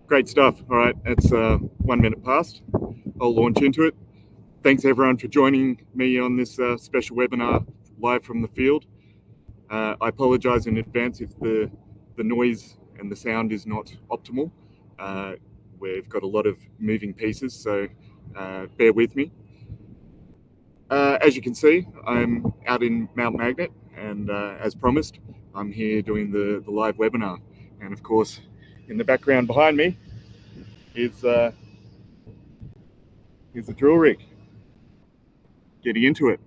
Great stuff. All right, it's 1 minute past. I'll launch into it. Thanks everyone for joining me on this special webinar live from the field. I apologise in advance if the noise and the sound is not optimal. We've got a lot of moving pieces, so bear with me. As you can see, I'm out in Mount Magnet, and as promised, I'm here doing the live webinar. And of course, in the background behind me is a drill rig. Getting into it.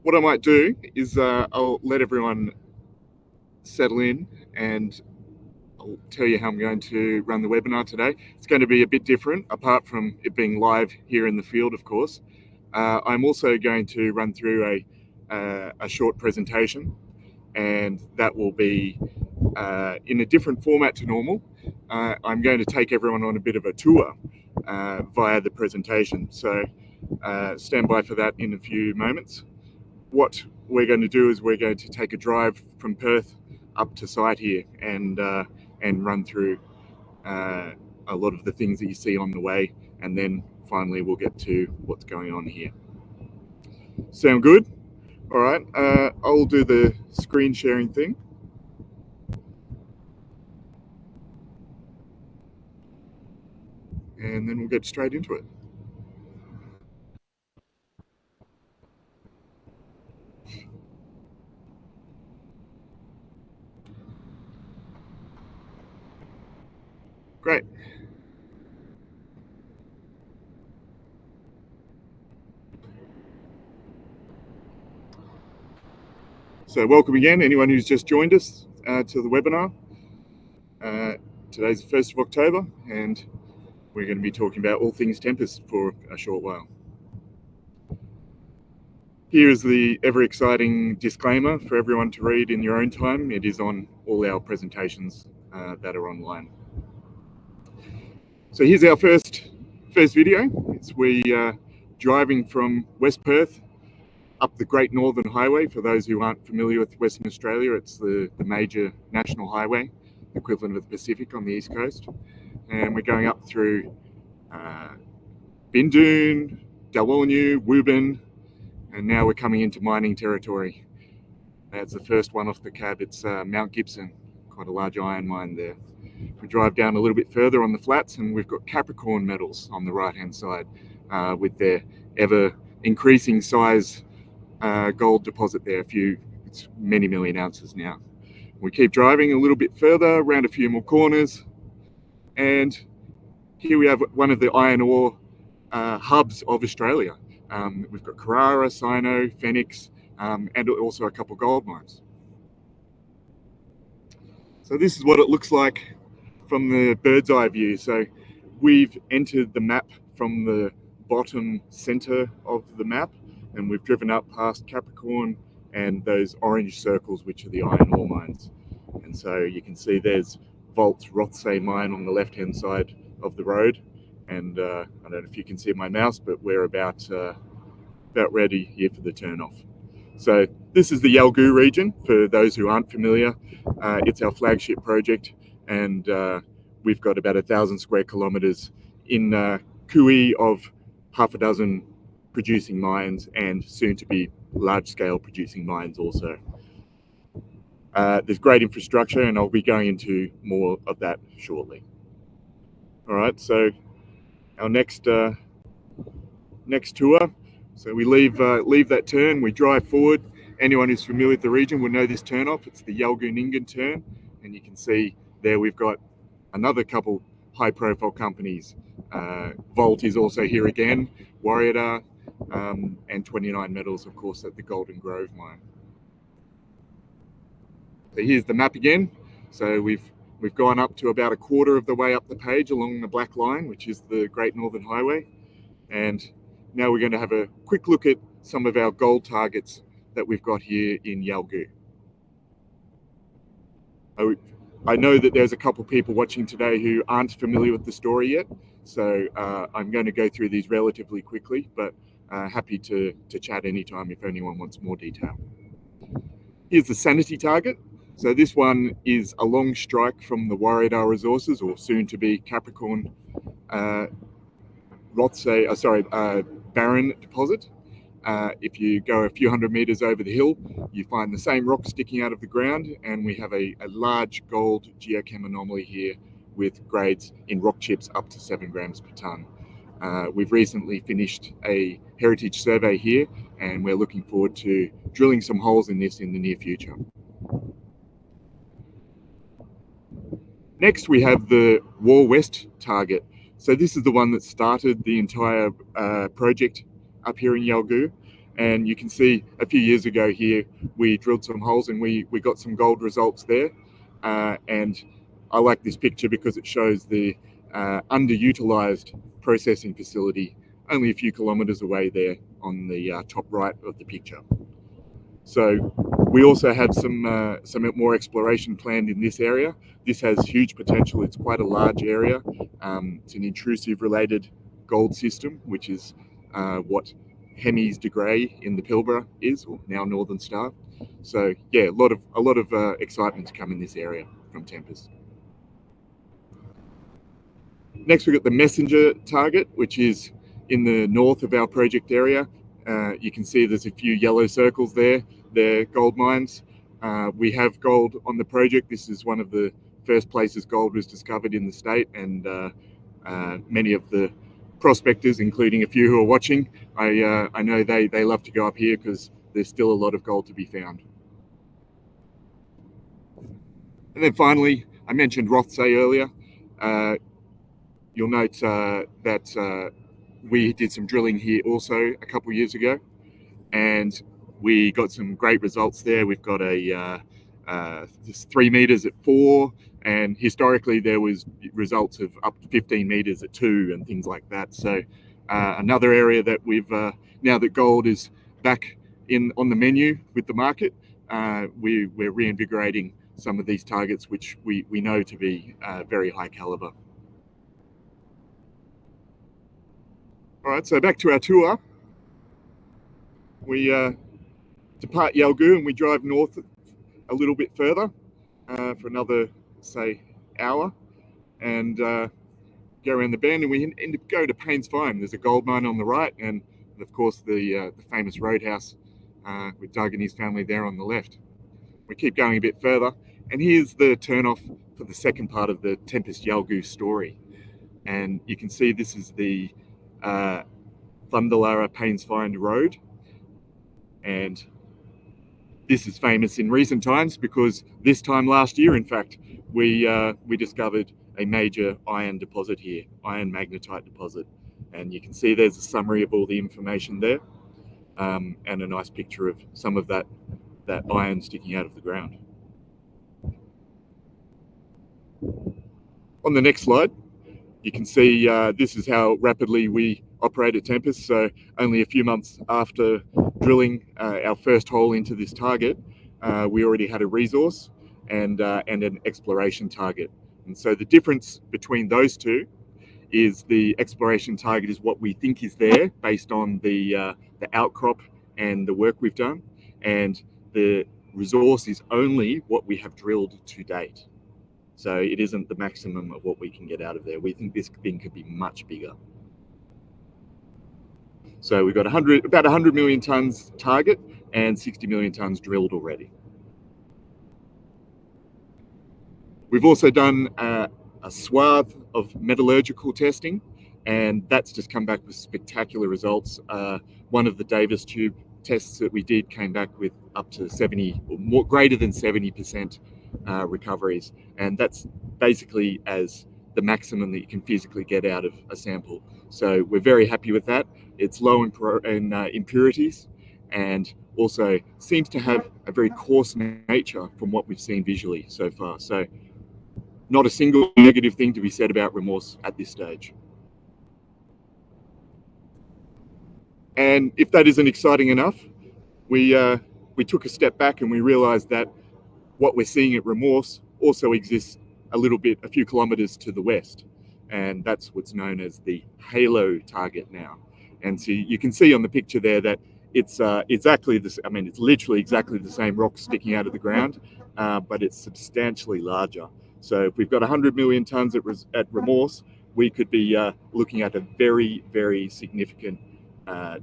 What I might do is I'll let everyone settle in and I'll tell you how I'm going to run the webinar today. It's going to be a bit different, apart from it being live here in the field, of course. I'm also going to run through a short presentation, and that will be in a different format to normal. I'm going to take everyone on a bit of a tour via the presentation, so stand by for that in a few moments. What we're going to do is we're going to take a drive from Perth up to site here and run through a lot of the things that you see on the way, and then finally we'll get to what's going on here. Sound good? All right, I'll do the screen sharing thing. And then we'll get straight into it. Great. So welcome again, anyone who's just joined us to the webinar. Today's the 1st of October, and we're going to be talking about all things Tempest for a short while. Here is the ever-exciting disclaimer for everyone to read in your own time. It is on all our presentations that are online. So here's our first video. It's we driving from West Perth up the Great Northern Highway. For those who aren't familiar with Western Australia, it's the major national highway, equivalent of the Pacific on the East Coast. And we're going up through Bindoon, Dalwallinu, Woobin, and now we're coming into mining territory. That's the first one off the cab. It's Mount Gibson, quite a large iron mine there. We drive down a little bit further on the flats, and we've got Capricorn metals on the right-hand side with their ever increasing size gold deposit there. It's many million ounces now. We keep driving a little bit further, around a few more corners, and here we have one of the iron ore hubs of Australia. We've got Carrara, Sino, Phoenix, and also a couple gold mines. So this is what it looks like from the bird's eye view. So we've entered the map from the bottom center of the map, and we've driven up past Capricorn and those orange circles, which are the iron ore mines. And so you can see there's Volt's Rothsay mine on the left-hand side of the road. And I don't know if you can see my mouse, but we're about ready here for the turnoff. So this is the Yalgoo region, for those who aren't familiar. It's our flagship project, and we've got about 1,000 square kilometres in Kui of half a dozen producing mines, and soon to be large-scale producing mines also. There's great infrastructure, and I'll be going into more of that shortly. All right, so our next tour. So we leave that turn, we drive forward. Anyone who's familiar with the region will know this turn off. It's the Yalgoo Ningen turn, and you can see there we've got another couple high-profile companies. Volt is also here again, Warrior, and 29 Metals, of course, at the Golden Grove mine. So here's the map again. So we've gone up to about a quarter of the way up the page along the black line, which is the Great Northern Highway. And now we're going to have a quick look at some of our gold targets that we've got here in Yalgoo. I know that there's a couple people watching today who aren't familiar with the story yet, so I'm going to go through these relatively quickly, but happy to chat anytime if anyone wants more detail. Here's the sanity target. So this one is a long strike from the Warriedar resources, or soon to be Capricorn Barren deposit. If you go a few hundred meters over the hill, you find the same rock sticking out of the ground, and we have a large gold geochem anomaly here with grades in rock chips up to 7 grams per tonne. We've recently finished a heritage survey here, and we're looking forward to drilling some holes in this in the near future. Next, we have the War West target. So this is the one that started the entire project up here in Yalgoo. And you can see a few years ago here, we drilled some holes and we got some gold results there. And I like this picture because it shows the underutilized processing facility only a few kilometers away there on the top right of the picture. So we also have some more exploration planned in this area. This has huge potential. It's quite a large area. It's an intrusive related gold system, which is what Hemies de Grey in the Pilbara is, or now Northern Star. So yeah, a lot of excitement to come in this area from Tempest. Next, we've got the Messenger target, which is in the north of our project area. You can see there's a few yellow circles there. They're gold mines. We have gold on the project. This is one of the first places gold was discovered in the state, and many of the prospectors, including a few who are watching, I know they love to go up here because there's still a lot of gold to be found. And then finally, I mentioned Rothsay earlier. You'll note that we did some drilling here also a couple of years ago, and we got some great results there. We've got a 3 meters at 4, and historically there was results of up to 15 meters at 2 and things like that. So another area that we've now that gold is back on the menu with the market, we're reinvigorating some of these targets, which we know to be very high caliber. All right, so back to our tour. We depart Yalgoo and we drive north a little bit further for another, say, hour, and go around the bend, and we go to Paynes Farm. There's a gold mine on the right, and of course the famous roadhouse with Doug and his family there on the left. We keep going a bit further, and here's the turnoff for the second part of the Tempest Yalgoo story. And you can see this is the Thunderlara Paynes Find Road, and this is famous in recent times because this time last year, in fact, we discovered a major iron deposit here, iron magnetite deposit, and you can see there's a summary of all the information there, and a nice picture of some of that iron sticking out of the ground. On the next slide, you can see this is how rapidly we operate at Tempest. So only a few months after drilling our first hole into this target, we already had a resource and an exploration target. And so the difference between those two is the exploration target is what we think is there based on the outcrop and the work we've done, and the resource is only what we have drilled to date. So it isn't the maximum of what we can get out of there. We think this thing could be much bigger. So we've got about 100 million tons target and 60 million tons drilled already. We've also done a swath of metallurgical testing, and that's just come back with spectacular results. One of the Davis tube tests that we did came back with up to 70 or more, greater than 70% recoveries, and that's basically as the maximum that you can physically get out of a sample. So we're very happy with that. It's low in impurities, and also seems to have a very coarse nature from what we've seen visually so far. So not a single negative thing to be said about Remorse at this stage. And if that isn't exciting enough, we took a step back and we realized that what we're seeing at Remorse also exists a few kilometers to the west, and that's what's known as the Halo target now. And so you can see on the picture there that it's exactly this. I mean, it's literally exactly the same rock sticking out of the ground, but it's substantially larger. So if we've got 100 million tons at Remorse, we could be looking at a very, very significant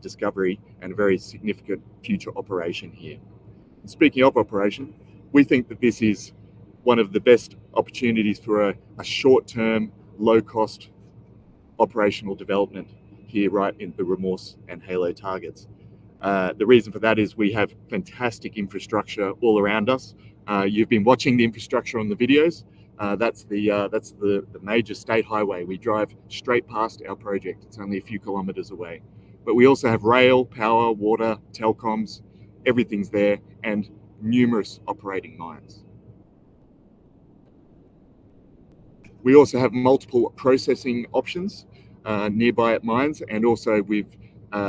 discovery and a very significant future operation here. And speaking of operation, we think that this is one of the best opportunities for a short-term, low-cost operational development here right in the Remorse and Halo targets. The reason for that is we have fantastic infrastructure all around us. You've been watching the infrastructure on the videos. That's the major state highway. We drive straight past our project. It's only a few kilometers away. But we also have rail, power, water, telecoms, everything's there, and numerous operating mines. We also have multiple processing options nearby at mines, and also we've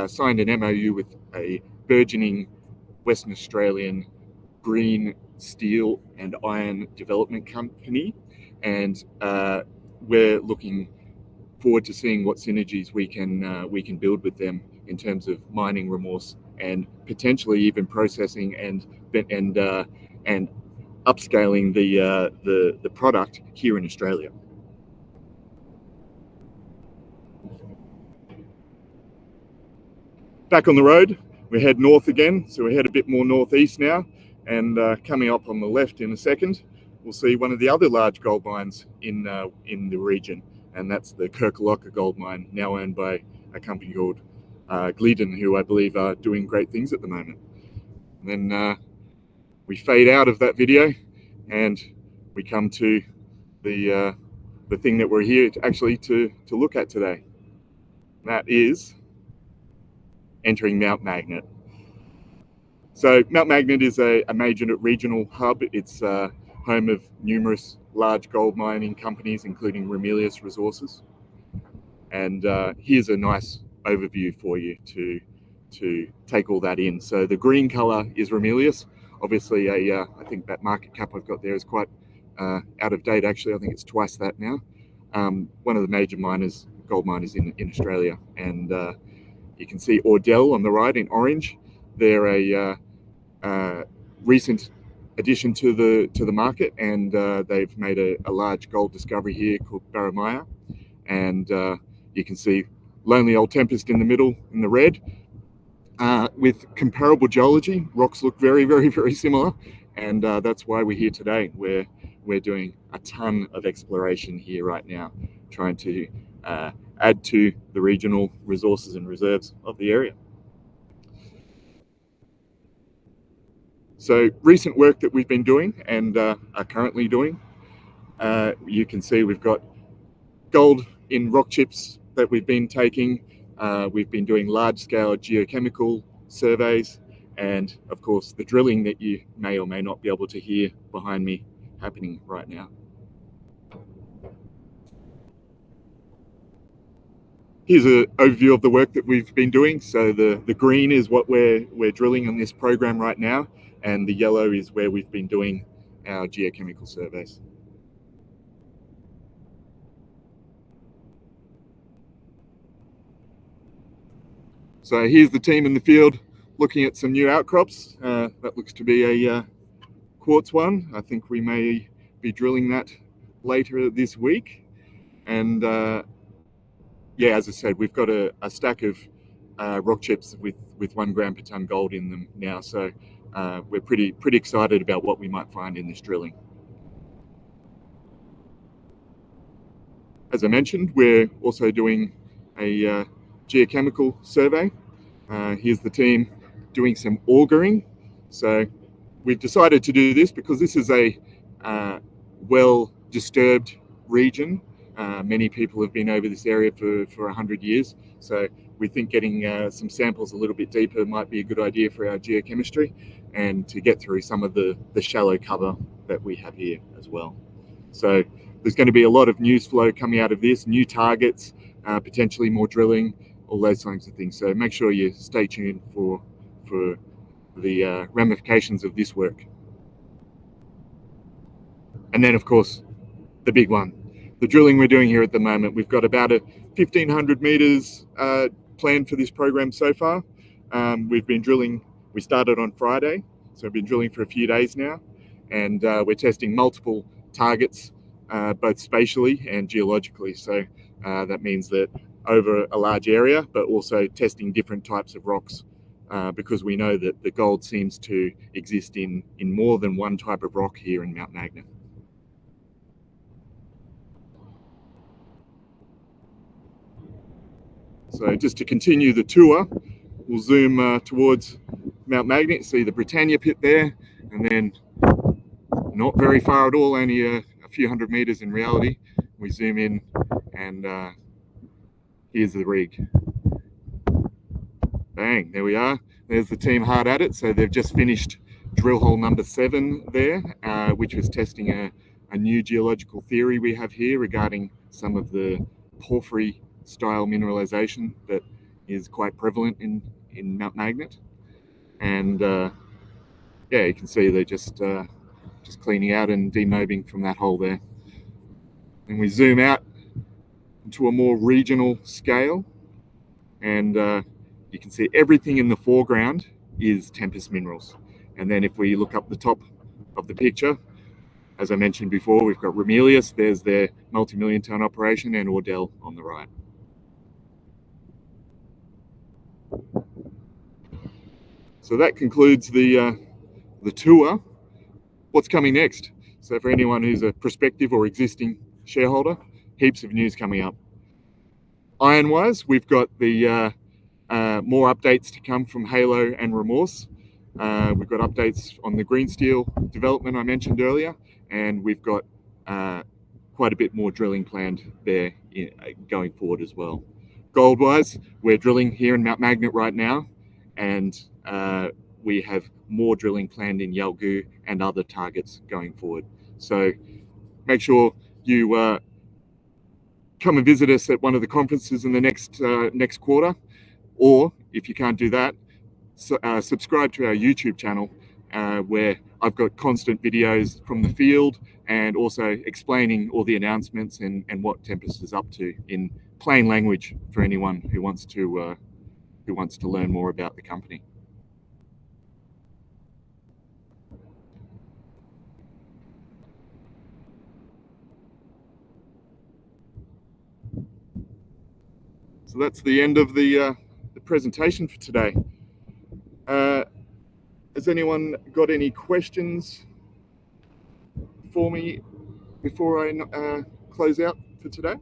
signed an MOU with a burgeoning Western Australian green steel and iron development company, and we're looking forward to seeing what synergies we can build with them in terms of mining Remorse and potentially even processing and upscaling the product here in Australia. Back on the road, we head north again, so we head a bit more northeast now, and coming up on the left in a second, we'll see one of the other large gold mines in the region, and that's the Kirkalocka gold mine, now owned by a company called Glidden, who I believe are doing great things at the moment. And then we fade out of that video, and we come to the thing that we're here to look at today. And that is entering Mount Magnet. So Mount Magnet is a major regional hub. It's home of numerous large gold mining companies, including Ramelius Resources. And here's a nice overview for you to take all that in. So the green color is Ramelius. Obviously, I think that market cap I've got there is quite out of date. Actually, I think it's twice that now. One of the major gold miners in Australia, and you can see Ordell on the right in orange. They're a recent addition to the market, and they've made a large gold discovery here called Barramia. And you can see lonely old Tempest in the middle in the red. With comparable geology, rocks look very, very, very similar, and that's why we're here today. We're doing a ton of exploration here right now, trying to add to the regional resources and reserves of the area. So recent work that we've been doing and are currently doing, you can see we've got gold in rock chips that we've been taking. We've been doing large-scale geochemical surveys, and of course the drilling that you may or may not be able to hear behind me happening right now. Here's an overview of the work that we've been doing. So the green is what we're drilling on this program right now, and the yellow is where we've been doing our geochemical surveys. So here's the team in the field looking at some new outcrops. That looks to be a quartz one. I think we may be drilling that later this week. And yeah, as I said, we've got a stack of rock chips with 1 gram per ton gold in them now. So we're pretty excited about what we might find in this drilling. As I mentioned, we're also doing a geochemical survey. Here's the team doing some auguring. So we've decided to do this because this is a well-disturbed region. Many people have been over this area for 100 years. So we think getting some samples a little bit deeper might be a good idea for our geochemistry and to get through some of the shallow cover that we have here as well. So there's going to be a lot of news flow coming out of this, new targets, potentially more drilling, all those kinds of things. So make sure you stay tuned for the ramifications of this work. And then, of course, the big one, the drilling we're doing here at the moment. We've got about 1,500 meters planned for this program so far. we've been drilling. We started on Friday, so we've been drilling for a few days now, and we're testing multiple targets, both spatially and geologically. So that means that over a large area, but also testing different types of rocks, because we know that the gold seems to exist in more than one type of rock here in Mount Magnet. So just to continue the tour, we'll zoom towards Mount Magnet, see the Britannia pit there, and then not very far at all, only a few hundred meters in reality. We zoom in, and here's the rig. Bang, there we are. There's the team hard at it. So they've just finished drill hole number 7 there, which was testing a new geological theory we have here regarding some of the porphyry style mineralization that is quite prevalent in Mount Magnet. And yeah, you can see they're just cleaning out and demobbing from that hole there. And we zoom out into a more regional scale, and you can see everything in the foreground is Tempest minerals. And then if we look up the top of the picture, as I mentioned before, we've got Ramelius, there's their multi-million ton operation, and Ordell on the right. So that concludes the tour. What's coming next? So for anyone who's a prospective or existing shareholder, heaps of news coming up. Iron-wise, we've got the more updates to come from Halo and Remorse. We've got updates on the green steel development I mentioned earlier, and we've got quite a bit more drilling planned there going forward as well. Gold-wise, we're drilling here in Mount Magnet right now, and we have more drilling planned in Yalgoo and other targets going forward. So make sure you come and visit us at one of the conferences in the next quarter, or if you can't do that, subscribe to our YouTube channel, where I've got constant videos from the field and also explaining all the announcements and what Tempest is up to in plain language for anyone who wants to learn more about the company. So that's the end of the presentation for today. Has anyone got any questions for me before I close out for today?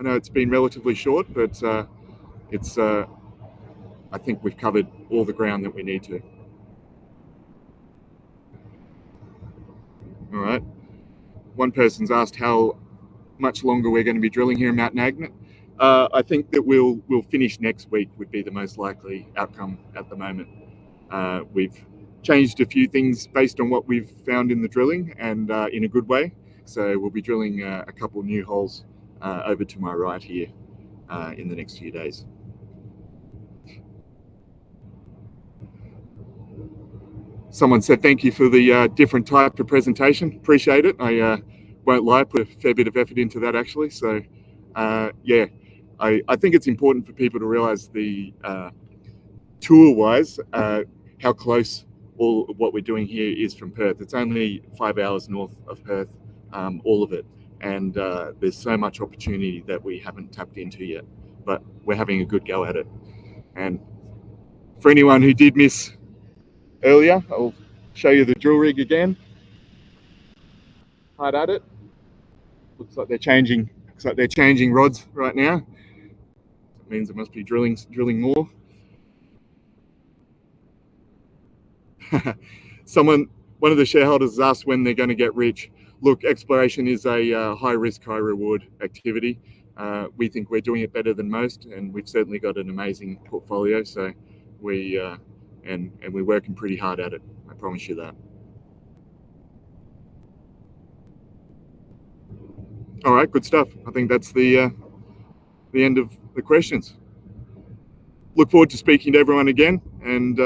I know it's been relatively short, but I think we've covered all the ground that we need to. All right. One person's asked how much longer we're going to be drilling here in Mount Magnet. I think that we'll finish next week would be the most likely outcome at the moment. We've changed a few things based on what we've found in the drilling, and in a good way. So we'll be drilling a couple new holes over to my right here in the next few days. Someone said thank you for the different type of presentation. Appreciate it. I won't lie, put a fair bit of effort into that actually. So yeah, I think it's important for people to realize the tour-wise how close all of what we're doing here is from Perth. It's only 5 hours north of Perth, all of it. And there's so much opportunity that we haven't tapped into yet, but we're having a good go at it. And for anyone who did miss earlier, I'll show you the drill rig again. Hard at it. Looks like they're changing rods right now. That means it must be drilling more. One of the shareholders asked when they're going to get rich. Look, exploration is a high risk, high reward activity. We think we're doing it better than most, and we've certainly got an amazing portfolio. So we're working pretty hard at it. I promise you that. All right, good stuff. I think that's the end of the questions. Look forward to speaking to everyone again, and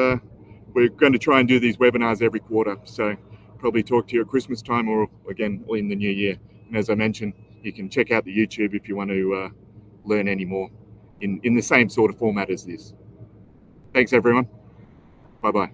we're going to try and do these webinars every quarter. So probably talk to you at Christmas time or again in the new year. And as I mentioned, you can check out the YouTube if you want to learn any more in the same sort of format as this. Thanks, everyone. Bye-bye.